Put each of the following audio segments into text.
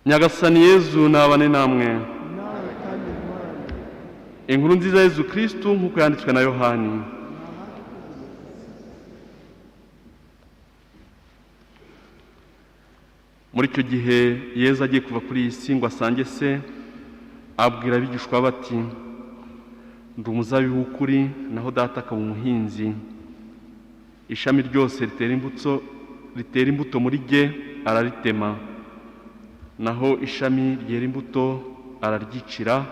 Nyagasani Yezu nabane namwe. Inkuru nziza Yezu Kristu nk'uko yanditswe na Yohani. Muri icyo gihe Yezu agiye kuva kuri iyi si ngo asange se, abwira abigishwa bati: ndi umuzabibu w'ukuri, naho data akaba umuhinzi. Ishami ryose ritera imbuto muri rye araritema, naho ishami ryera imbuto araryicira,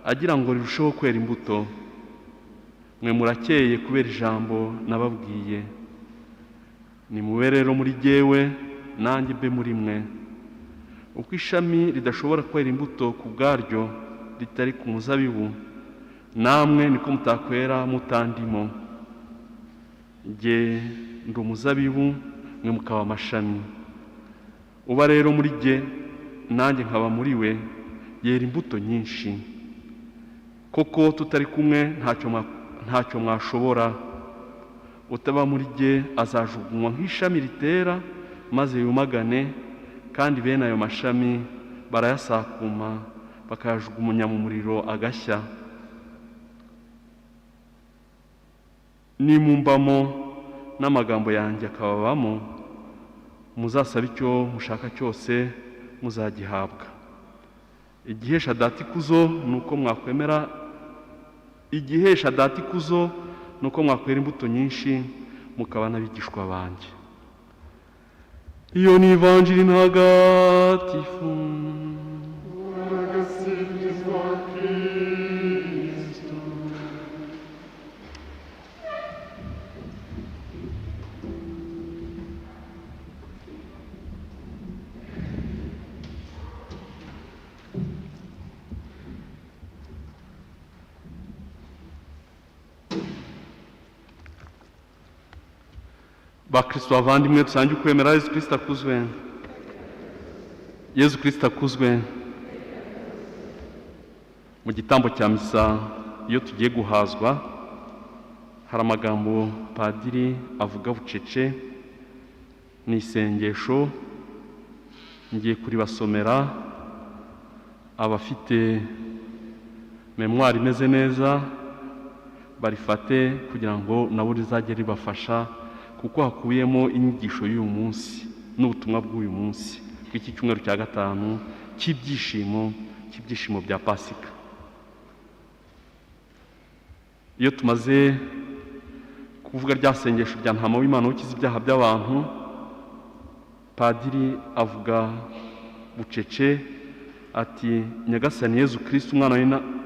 agira ngo rirusheho kwera imbuto. Mwe murakeye kubera ijambo nababwiye. Nimube rero muri jyewe, nanjye mbe muri mwe. Uko ishami ridashobora kwera imbuto ku bwaryo ritari ku muzabibu, namwe niko mutakwera mutandimo. Jye ndi umuzabibu, mwe mukaba amashami. Uba rero muri jye, nanjye nkaba muri we, yera imbuto nyinshi. Koko tutari kumwe ntacyo mwashobora. Utaba muri jye azajugunywa nk'ishami ritera maze yumagane, kandi bene ayo mashami barayasakuma bakayajugunya mu muriro agashya. Nimumbamo n'amagambo yanjye akababamo, muzasaba icyo mushaka cyose muzagihabwa. Igihesha data ikuzo nuko mwakwera imbuto nyinshi, mukaba n'abigishwa banjye. Iyo ni ivanjili ntagatifu. Bakristo bavandimwe, dusange ukwemera Yezu Kristo akuzwe. Yezu Kristo akuzwe. Mu gitambo cya misa iyo tugiye guhazwa, hari amagambo padiri avuga bucece, ni isengesho ngiye kuribasomera. Abafite memwari imeze neza barifate kugira ngo nabo rizajye ribafasha, kuko hakubiyemo inyigisho y'uyu munsi n'ubutumwa bw'uyu munsi bw'iki cyumweru cya gatanu cy'ibyishimo bya Pasika. Iyo tumaze kuvuga rya sengesho rya Ntama w'Imana ukiza ibyaha by'abantu, padiri avuga bucece ati: Nyagasani Yezu Kristo,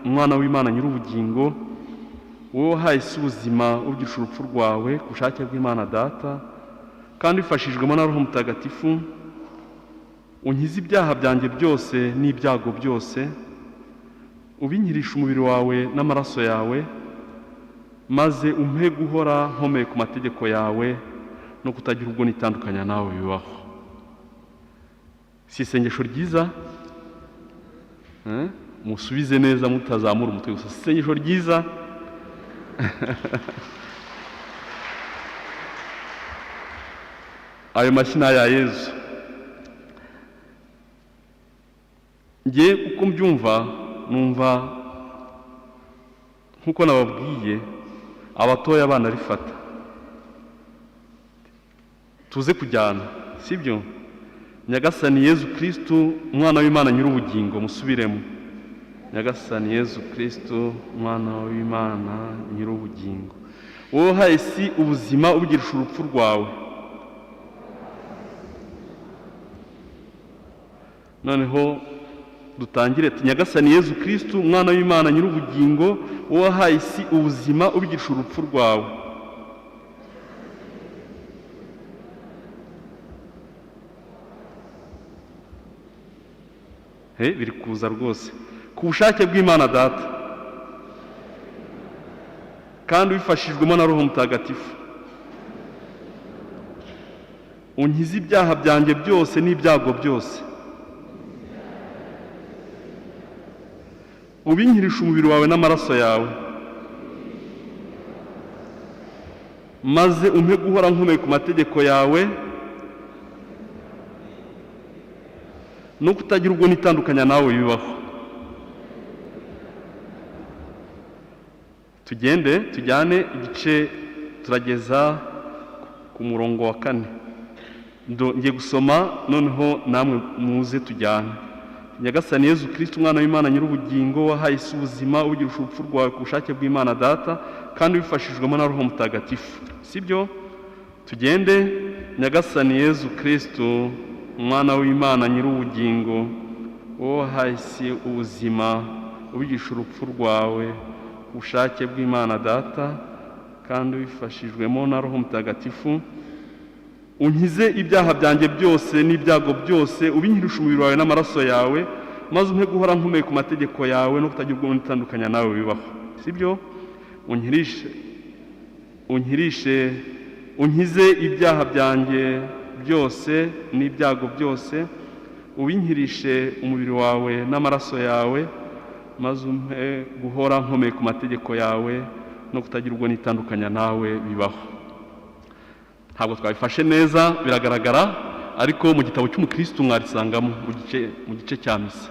umwana w'Imana nyir'ubugingo, wowe wahaye isi ubuzima ubyisha urupfu rwawe ku bushake bw'Imana Data, kandi wifashijwemo na Roho Mutagatifu, unkize ibyaha byanjye byose n'ibyago byose, ubinkirisha umubiri wawe n'amaraso yawe, maze umpe guhora nkomeye ku mategeko yawe no kutagira ubwo nitandukanya nawe bibaho. Si isengesho ryiza? Musubize neza mutazamura umutwe gusa. Si isengesho ryiza? Ayo mashina ya Yezu. Ngiye uko mbyumva, numva nkuko nababwiye abatoya abana rifata. Tuze kujyana, sibyo? Nyagasani Yezu Kristo, umwana w'Imana nyir'ubugingo, musubiremo. Nyagasani Yezu Kristo, umwana w'Imana nyir'ubugingo, wowe wahaye isi ubuzima ubigirisha urupfu rwawe. Noneho dutangire ati: Nyagasani Yezu Kristo, umwana w'Imana nyir'ubugingo, wowe wahaye isi ubuzima ubigirisha urupfu rwawe. Biri kuza rwose. Ku bushake bw'Imana Data, kandi wifashijwemo na Roho Mutagatifu, unkize ibyaha byanjye byose n'ibyago byose, ubinkirisha umubiri wawe n'amaraso yawe, maze umpe guhora nkomeye ku mategeko yawe no kutagira ubwo nitandukanya nawe bibaho. Tujyane igice turageza ku murongo wa 4. Ngiye gusoma noneho namwe muze tujyane. Nyagasani Yezu Kristo umwana w'Imana nyir'ubugingo wahaye isi ubuzima ubugira urupfu rwawe ku bushake bw'Imana Data kandi wifashijwemo na Roho Mutagatifu. Sibyo? Tugende. Nyagasani Yezu Kristo umwana w'Imana nyir'ubugingo wahaye isi ubuzima ubugisha urupfu rwawe ku bushake bw'Imana Data kandi wifashijwemo na Roho Mutagatifu, unkize ibyaha byanjye byose n'ibyago byose, ubinkirisha umubiri wawe n'amaraso yawe, maze umpe guhora nkomeye ku mategeko yawe no kutagira ubwo nitandukanya nawe bibaho. Sibyo? Unkize ibyaha byanjye byose n'ibyago byose, ubinkirishe umubiri wawe n'amaraso yawe, maze umpe guhora nkomeye ku mategeko yawe no kutagira ubwo nitandukanya nawe bibaho. Ntabwo twabifashe neza biragaragara, ariko mu gitabo cy'umukristo mwarisangamo mu gice cya misa.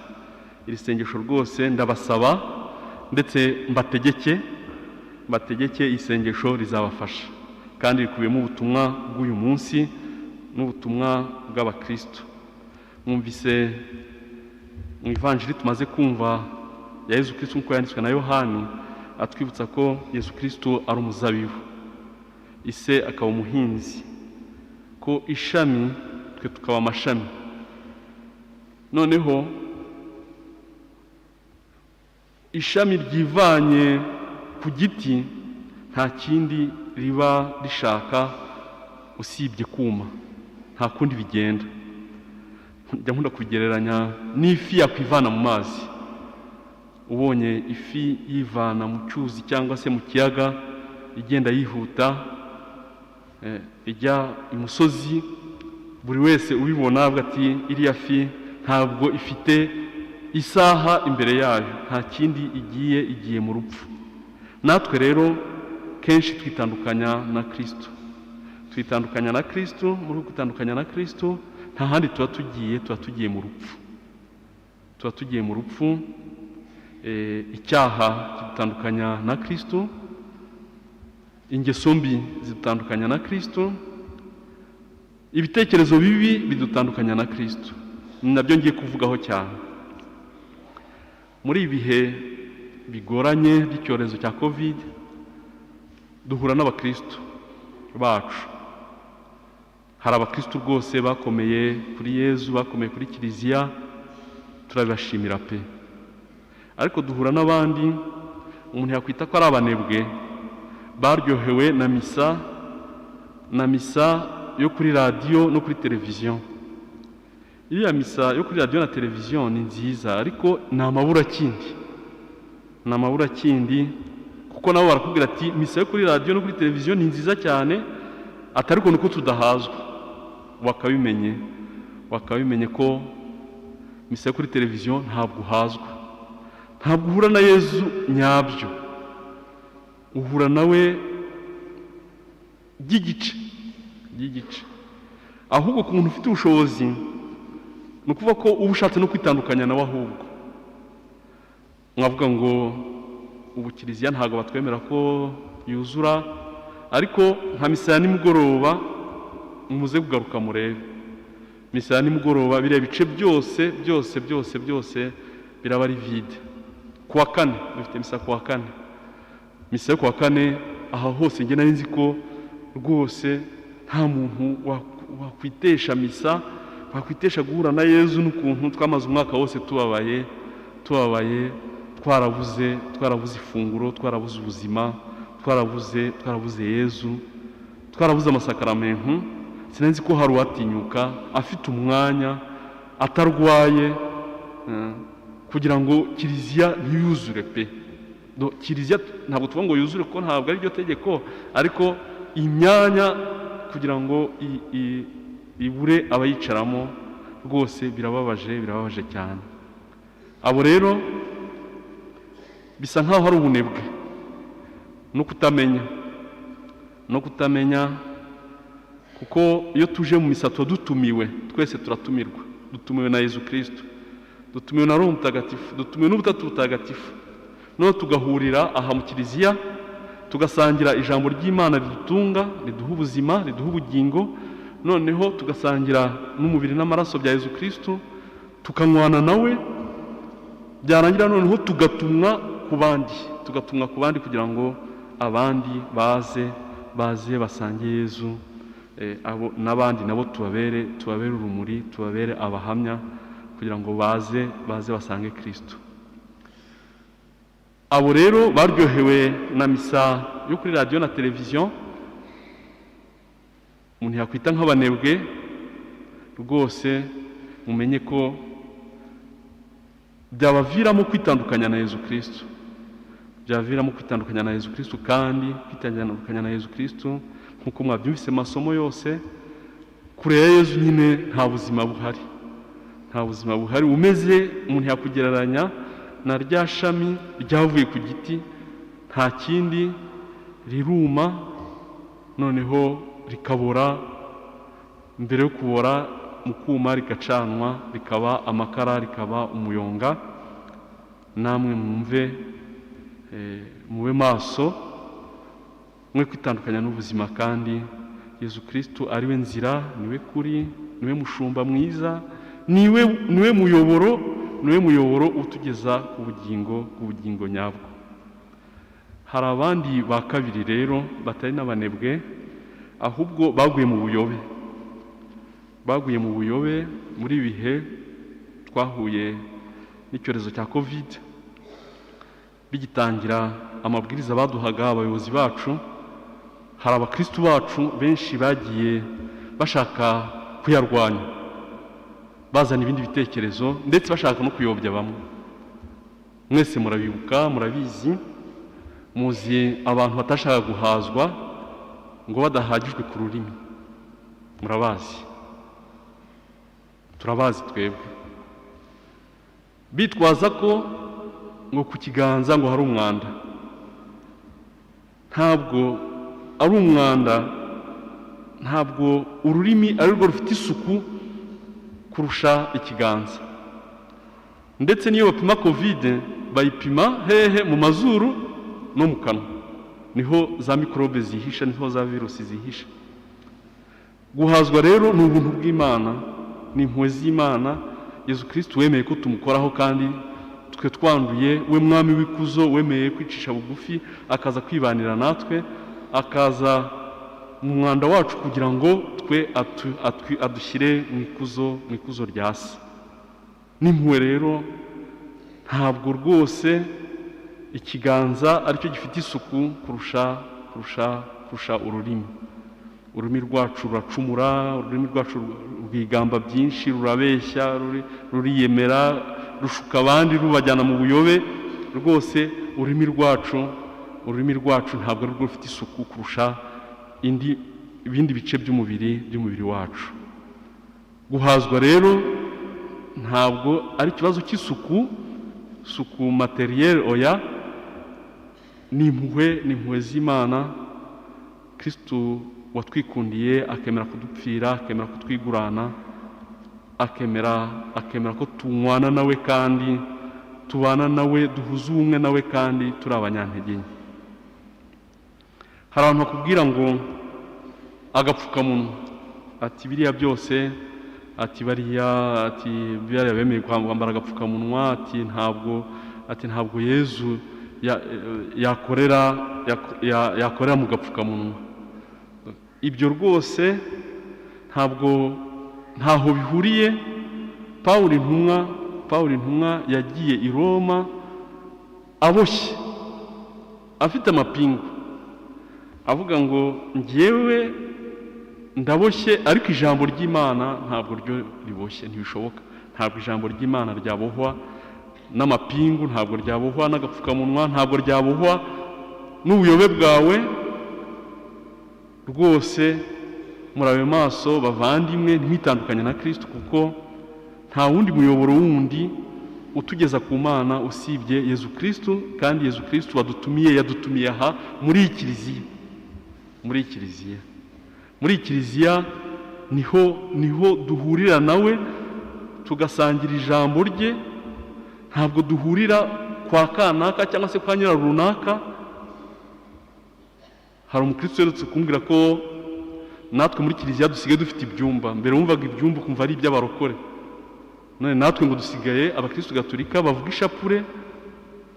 Iri sengesho rwose ndabasaba ndetse mbategeke isengesho rizabafasha, kandi rikubiyemo ubutumwa bw'uyu munsi n'ubutumwa bw'abakristo. Mwumvise mu ivanjiri tumaze kumva ya Yezu Kristo nk'uko yanditswe na Yohani, atwibutsa ko Yezu Kristo ari umuzabibu, ise akaba umuhinzi, ko ishami twe tukaba amashami. Noneho ishami ryivanye ku giti nta kindi riba rishaka usibye kuma, nta kundi bigenda. Njya nkunda kugereranya n'ifi yakwivana mu mazi. Ubonye ifi yivana mu cyuzi cyangwa se mu kiyaga igenda yihuta ijya imusozi, buri wese ubibona avuga ati iriya fi ntabwo ifite isaha imbere yayo, nta kindi igiye mu rupfu. Natwe rero kenshi twitandukanya na Kristo. Muri gutandukanya na Kristo nta handi tuba tugiye mu rupfu. Icyaha kidutandukanya na Kristo, ingeso mbi zidutandukanya na Kristo, ibitekerezo bibi bidutandukanya na Kristo. Nabyo ngiye kuvugaho cyane. Muri ibihe bigoranye by'icyorezo cya Covid, duhura n'abakristo bacu. Hari abakristo rwose bakomeye kuri Yezu, bakomeye kuri Kiliziya, turabashimira pe. Ariko duhura n'abandi umuntu yakwita ko ari abanebwe, baryohewe na misa yo kuri radio no kuri televiziyo. Iriya misa yo kuri radio na televiziyo ni nziza, ariko ni amabura kindi, kuko nabo barakubwira ati misa yo kuri radio no kuri televiziyo ni nziza cyane, atariko nuko tudahazwa. Wakabimenye ko misa yo kuri televiziyo ntabwo uhazwa, ntabwo uhura na Yezu nyabyo, uhura nawe by'igice. Ahubwo ku muntu ufite ubushobozi ni ukuvuga ko uba ushatse no kwitandukanya nawe. Ahubwo mwavuga ngo ubu Kiliziya ntabwo batwemera ko yuzura, ariko nka misa ya nimugoroba muze kugaruka murebe. Misa ya nimugoroba biriya bice byose biraba ari vide. Kuwa kane dufite misa kuwa kane. Misa yo kuwa kane aha hose nge nari nzi ko rwose nta muntu wakwitesha misa, wakwitesha guhura na Yezu, n'ukuntu twamaze umwaka wose tubabaye, twarabuze ifunguro, twarabuze ubuzima, twarabuze Yezu, twarabuze amasakaramentu. Sinzi ko hari uwatinyuka afite umwanya atarwaye kugira ngo Kiliziya ntiyuzure pe. Kiliziya ntabwo tuvuga ngo yuzure kuko ntabwo ari ryo tegeko, ariko imyanya kugira ngo ibure abayicaramo rwose birababaje cyane. Abo rero bisa nkaho hari ubunebwe no kutamenya, kuko iyo tuje mu misa tuba dutumiwe, twese turatumirwa. dutumiwe na Yezu Kristo, dutumiwe na Roho Mutagatifu, dutumiwe n'Ubutatu Butagatifu. Noneho tugahurira aha mu kiliziya, tugasangira ijambo ry'Imana ridutunga, riduha ubuzima, riduha ubugingo. Noneho tugasangira n'umubiri n'amaraso bya Yezu Kristo, tukanywana nawe. Byarangira noneho tugatumwa ku bandi kugira ngo abandi baze basange Yezu, abo n'abandi nabo tubabere urumuri, tubabere abahamya kugira ngo baze basange Kristo. Abo rero baryohewe na misa yo kuri radio na televiziyo, umuntu yakwita nk'abanebwe rwose. Mumenye ko byabaviramo kwitandukanya na Yezu Kristo, kandi kwitandukanya na Yezu Kristo nkuko mwabyumvise masomo yose, kure ya Yezu nyine nta buzima buhari, umeze umuntu yakugereranya na rya shami ryavuye ku giti, nta kindi, riruma noneho rikabora, mbere yo kubora mu kuma rigacanwa, rikaba amakara, rikaba umuyonga. Namwe mube maso, mwe kwitandukanya n'ubuzima, kandi Yezu Kristo ari we nzira, niwe kuri, niwe mushumba mwiza, niwe muyoboro utugeza ku bugingo nyabwo. Hari abandi ba kabiri rero batari n'abanebwe, ahubwo baguye mu buyobe muri bihe twahuye n'icyorezo cya Covid. Bigitangira amabwiriza baduhaga abayobozi bacu, hari abakristo bacu benshi bagiye bashaka kuyarwanya, bazana ibindi bitekerezo ndetse bashaka no kuyobya bamwe. Mwese murabibuka, murabizi, muzi abantu batashaka guhazwa ngo badahagijwe ku rurimi, murabazi, turabazi twebwe. Bitwaza ko ngo ku kiganza ngo hari umwanda. Ntabwo ari umwanda, ntabwo ururimi ari rwo rufite isuku kurusha ikiganza. Ndetse niyo bapima Covid bayipima hehe? Mu mazuru no mu kanwa, niho za mikorobe zihisha, niho za virusi zihisha. Guhazwa rero ni ubuntu bw'Imana, ni impuhwe z'Imana. Yezu Kristo wemeye ko tumukoraho, kandi twe twanduye, we mwami w'ikuzo wemeye kwicisha bugufi, akaza kwibanira natwe, akaza mu mwanda wacu kugira ngo twe adushyire mu ikuzo rya Se. N'impuhwe rero, ntabwo rwose ikiganza aricyo gifite isuku kurusha ururimi. Ururimi rwacu ruracumura, ururimi rwacu rwigamba byinshi, rurabeshya, ruriyemera, rushuka abandi, rubajyana mu buyobe. Rwose ururimi rwacu ntabwo ari rwo rufite isuku kurusha ibindi bice by'umubiri wacu. Guhazwa rero ntabwo ari ikibazo cy'isuku materiel, oya, ni impuhwe z'Imana. Kristo watwikundiye akemera kudupfira, akemera kutwigurana, akemera ko tunywana nawe kandi tubana nawe, duhuza ubumwe nawe kandi turi abanyantege nke. Hari abantu bakubwira ngo agapfukamunwa, ati biriya byose, ati biriya bemeye kwambara agapfukamunwa, ati ntabwo Yezu yakorera mu gapfukamunwa. Ibyo rwose ntaho bihuriye. Pawulo intumwa yagiye i Roma aboshye, afite amapingu, avuga ngo njyewe ndaboshye, ariko ijambo ry'Imana ntabwo ryo riboshye, ntibishoboka. Ntabwo ijambo ry'Imana ryabohwa n'amapingu, ntabwo ryabohwa n'agapfukamunwa, ntabwo ryabohwa n'ubuyobe bwawe. Rwose murabe maso bavandimwe, ntimwitandukanye na Kristo, kuko nta wundi muyoboro wundi utugeza ku Mana usibye Yezu Kristo. Kandi Yezu Kristo yadutumiye aha muri kiliziya niho duhurira nawe, tugasangira ijambo rye, ntabwo duhurira kwa kanaka cyangwa se kwa nyira runaka. Hari umukristo uherutse kumbwira ko natwe muri kiliziya dusigaye dufite ibyumba. Mbere wumvaga ibyumba ukumva ari iby'abarokore, none natwe ngo dusigaye abakristo gatolika bavuga ishapure,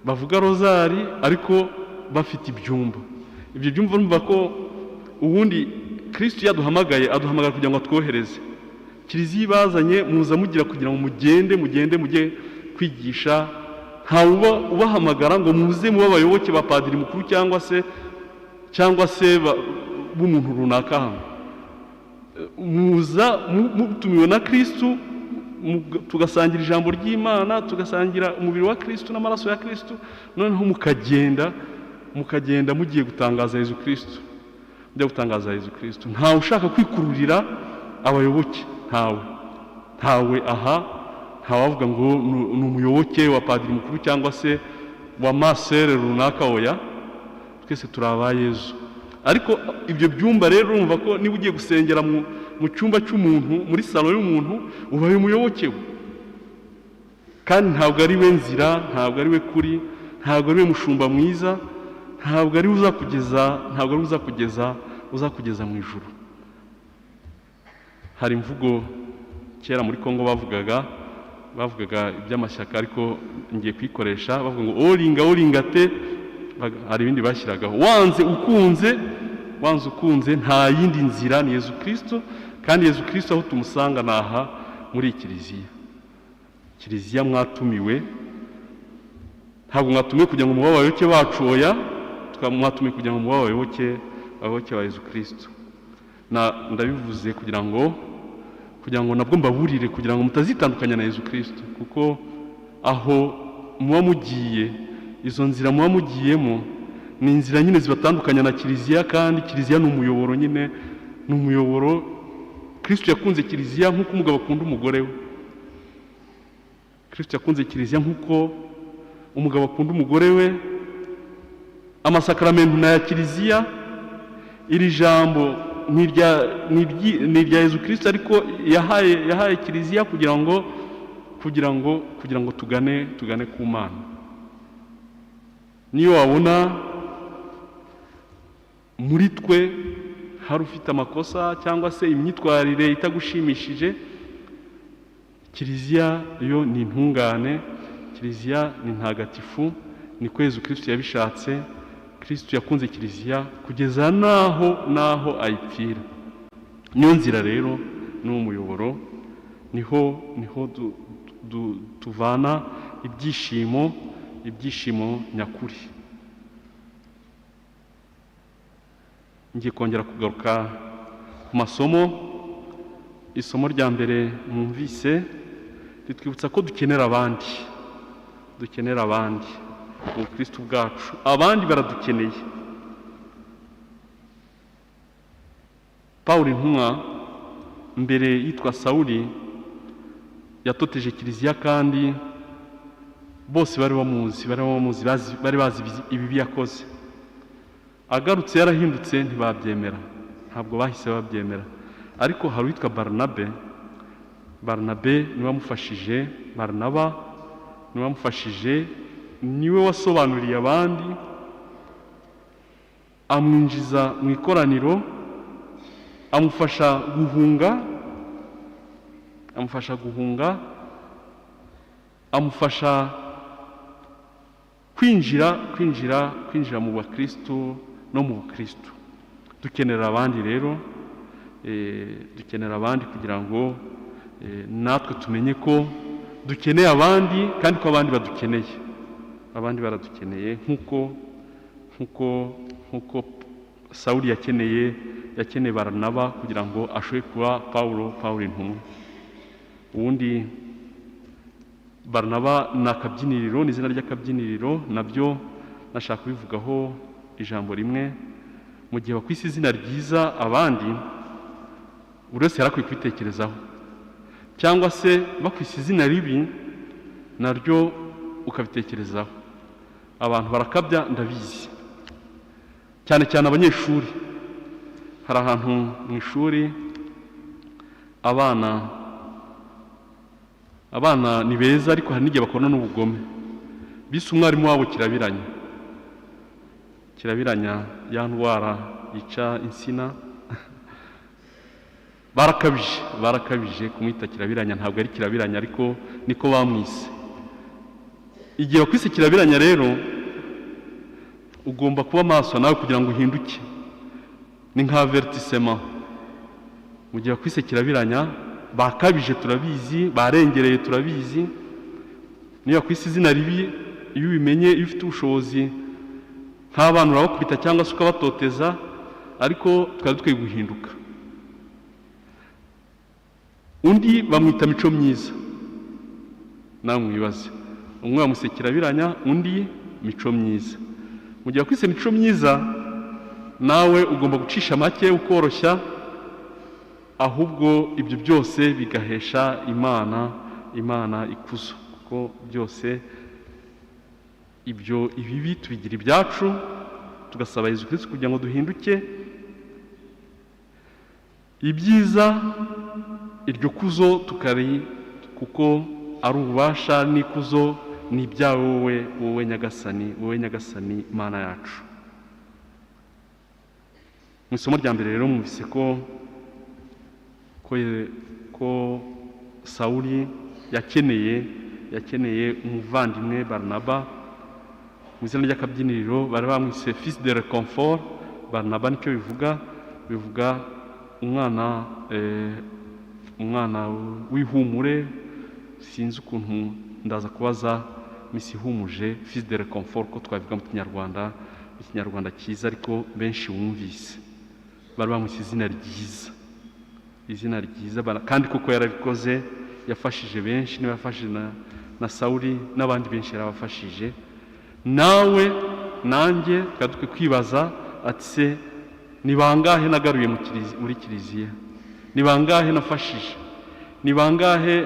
bavuga rozari, ariko bafite ibyumba. Ibyo byumva numva ko ubundi Kristo yaduhamagaye aduhamagara kugira ngo atwohereze. Kiliziya ibazanye muza mugira kugira ngo mugende mujye kwigisha, nta ubahamagara ngo muze muba abayoboke ba padiri mukuru cyangwa se b'umuntu runaka hano. Muza mutumiwe na Kristo, tugasangira ijambo ry'Imana, tugasangira umubiri wa Kristo n'amaraso ya Kristo, noneho mukagenda mugiye gutangaza Yezu Kristo. Mujya gutangaza Yezu Kristo. Ntawe ushaka kwikururira abayoboke, ntawe ntawavuga ngo ni umuyoboke wa padiri mukuru cyangwa se wa masere runaka. Oya, twese turi aba Yezu. Ariko ibyo byumba rero urumva ko niba ugiye gusengera mu cyumba cy'umuntu, muri salo y'umuntu, ubaye umuyoboke we, kandi ntabwo ari we nzira, ntabwo ari we kuri, ntabwo ari we mushumba mwiza, ntabwo ari uzakugeza mu ijuru. Hari imvugo kera muri Kongo bavugaga iby'amashyaka, ariko ngiye kwikoresha, bavuga ngo oringa te. Hari ibindi bashyiragaho, wanze ukunze, nta yindi nzira ni Yezu Kristo. Kandi Yezu Kristo aho tumusanga naha muri kiliziya mwatumiwe. Ntabwo mwatumiwe kugira ngo mube abayoboke bacu, oya, mwatumiwe kugira ngo mube abayoboke ba Yezu Kristo. Ndabivuze kugira ngo nabwo mbaburire, kugira ngo mutazitandukanya na Yezu Kristo, kuko aho muba mugiye, izo nzira muba mugiyemo ni inzira nyine zibatandukanya na kiliziya. Kandi kiliziya ni umuyoboro, nyine ni umuyoboro. Kristo yakunze kiliziya nk'uko umugabo akunda umugore we. Kristo yakunze kiliziya nk'uko umugabo akunda umugore we. Amasakaramentu na ya kiliziya. Iri jambo ni irya Yezu Kristo, ariko yahaye kiliziya kugira ngo tugane ku Mana. Niyo wabona muri twe hari ufite amakosa cyangwa se imyitwarire itagushimishije, kiliziya yo ni intungane, kiliziya ni ntagatifu. Niko Yezu Kristo yabishatse. Kristo yakunze kiliziya kugeza naho ayipfira. Niyo nzira rero n'uwo muyoboro, niho tuvana ibyishimo nyakuri. Ngiye kongera kugaruka ku masomo. Isomo rya mbere mwumvise ritwibutsa ko dukenera abandi mu Kristo bwacu. Abandi baradukeneye. Pawulo intumwa mbere yitwa Sawuli yatoteje kiliziya, kandi bose bari bamuzi, bari bazi ibibi yakoze. Agarutse yarahindutse, ntibabyemera, ntabwo bahise babyemera. Ariko hari uwitwa Barnabe niwe wamufashije, niwe wasobanuriye abandi, amwinjiza mu ikoraniro, amufasha guhunga, amufasha kwinjira mu bakristo no mu bukristo. Dukenera abandi rero, dukenera abandi kugira ngo natwe tumenye ko dukeneye abandi, kandi ko abandi baradukeneye nk'uko Sawuli yakeneye Baranaba kugira ngo ashobore kuba Pawulo intumwa. Ubundi Baranaba ni akabyiniriro, ni izina ry'akabyiniriro. Nabyo nashaka kubivugaho ijambo rimwe. Mu gihe bakwise izina ryiza abandi, buri wese yarakwiye kubitekerezaho. Cyangwa se bakwise izina ribi, naryo ukabitekerezaho. Abantu barakabya, ndabizi, cyane abanyeshuri. Hari ahantu mu ishuri abana abana ni beza ariko hari n'igihe bakora n'ubugome. Bise umwarimu wabo kirabiranya ya ndwara yica insina. barakabije kumwita kirabiranya, ntabwo ari kirabiranya ariko niko bamwise. Igihe bakwise kirabiranya rero ugomba kuba maso nawe kugira ngo uhinduke. Ni nka avertissement. Mu gihe bakwise kirabiranya bakabije turabizi, barengereye turabizi. Niyo bakwise izina ribi, iyo ubimenye, iyo ufite ubushobozi nk'abana urabakubita cyangwa se ukabatoteza, ariko twari dukwiye guhinduka. Undi bamwita mico myiza. Nawe mwibaze, umwe bamwise kirabiranya, undi mico myiza. Mu gihe bakwise mico myiza nawe ugomba gucisha make ukoroshya, ahubwo ibyo byose bigahesha Imana ikuzo, kuko byose ibyo ibibi tubigira ibyacu, tugasaba Yesu Kristo kugira ngo duhinduke. Ibyiza iryo kuzo tukari, kuko ari ububasha n'ikuzo ni ibyawe wowe Nyagasani Imana yacu. Mu isomo rya mbere rero mwumvise ko Sawuli yakeneye umuvandimwe Baranaba. Mu izina ry'akabyiniriro bari bamwise fils de réconfort. Baranaba nicyo bivuga umwana w'ihumure. Sinzi ukuntu ndaza kubaza Miss Ihumuje, fils de réconfort ko twabivuga mu Kinyarwanda cyiza ariko benshi wumvise. Bari bamwise izina ryiza kandi kuko yarabikoze, yafashije benshi. Niba yafashije na Sawuli n'abandi benshi yarabafashije. Nawe nanjye twaduke kwibaza ati se ni bangahe nagaruye muri kiliziya, ni bangahe nafashije, ni bangahe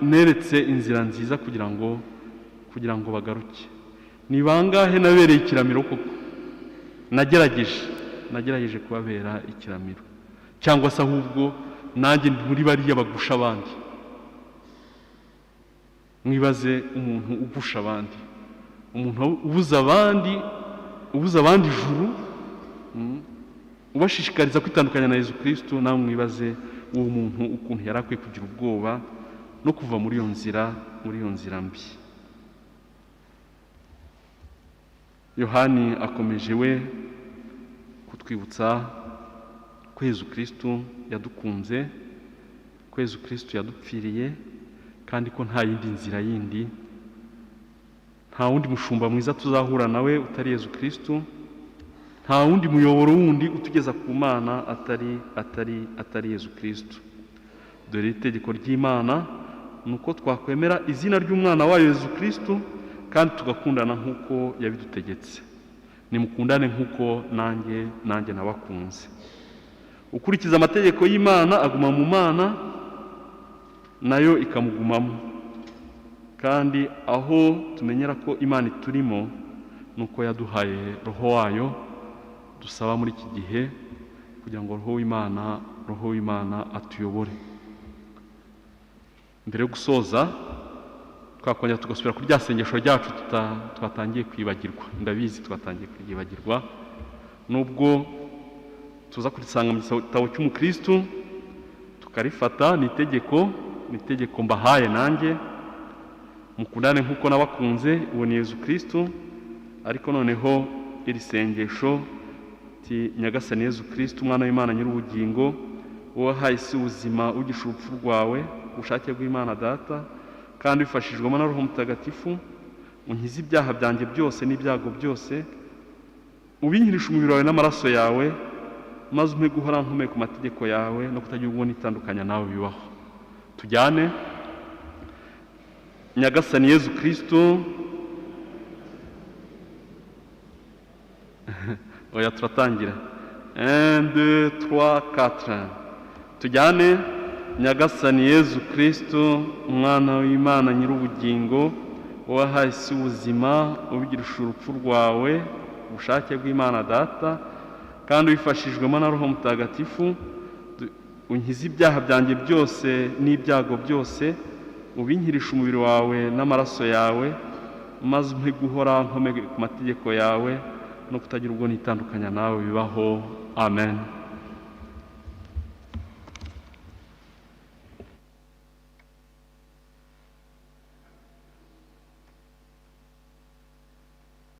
neretse inzira nziza kugira ngo bagaruke, ni bangahe nabereye ikiramiro koko, nagerageje kubabera ikiramiro, cyangwa se ahubwo nanjye muri bariya bagusha abandi. Mwibaze umuntu ugusha abandi, umuntu ubuza abandi ijuru, ubashishikariza kwitandukanya na Yesu Kristo. Nawe mwibaze uwo muntu ukuntu yari akwiye kugira ubwoba no kuva muri iyo nzira mbi. Yohani akomeje we kutwibutsa ko Yesu Kristo yadukunze, ko Yesu Kristo yadupfiriye, kandi ko nta yindi nzira yindi, nta wundi mushumba mwiza tuzahura nawe utari Yesu Kristo, nta wundi muyoboro wundi utugeza ku Mana atari Yesu Kristo. Dore itegeko ry'Imana ni uko twakwemera izina ry'umwana wayo Yesu Kristo kandi tugakundana nk'uko yabidutegetse. Nimukundane nk'uko nanjye nabakunze. Ukurikiza amategeko y'Imana aguma mu Mana, nayo ikamugumamo. Kandi aho tumenyera ko Imana iturimo nuko yaduhaye Roho wayo dusaba muri iki gihe, kugira ngo Roho w'Imana atuyobore. Mbere yo gusoza twakongera tugasubira kuri rya sengesho ryacu twatangiye kwibagirwa. Ndabizi twatangiye kwibagirwa, nubwo tuza kurisanga mu gitabo cy'umukristo tukarifata. Ni itegeko mbahaye nanjye, mukundane nk'uko nabakunze. Uwo ni Yesu Kristo. Ariko noneho iri sengesho ti Nyagasani Yesu Kristo, umwana w'Imana nyir'ubugingo, wahaye isi ubuzima ugisha urupfu rwawe, ubushake bw'Imana Data, kandi bifashijwemo na Roho Mutagatifu, unkize ibyaha byanjye byose n'ibyago byose, ubinkirisha umubiri wawe n'amaraso yawe, maze umpe guhora nkomeye ku mategeko yawe no kutagira ubwo nitandukanya nawe bibaho. Tujyane. Nyagasani Yesu Kristo. Oya, turatangira. 1 2 3 4. Tujyane. Nyagasani Yesu Kristo, umwana w'Imana nyir'ubugingo, wahaye isi ubuzima ubigirisha urupfu rwawe, ubushake bw'Imana Data, kandi ubifashijwemo na Roho Mutagatifu, unkize ibyaha byanjye byose n'ibyago byose, ubinkirisha umubiri wawe n'amaraso yawe, maze umpe guhora nkomeye ku mategeko yawe no kutagira ubwo nitandukanya nawe bibaho. Amen.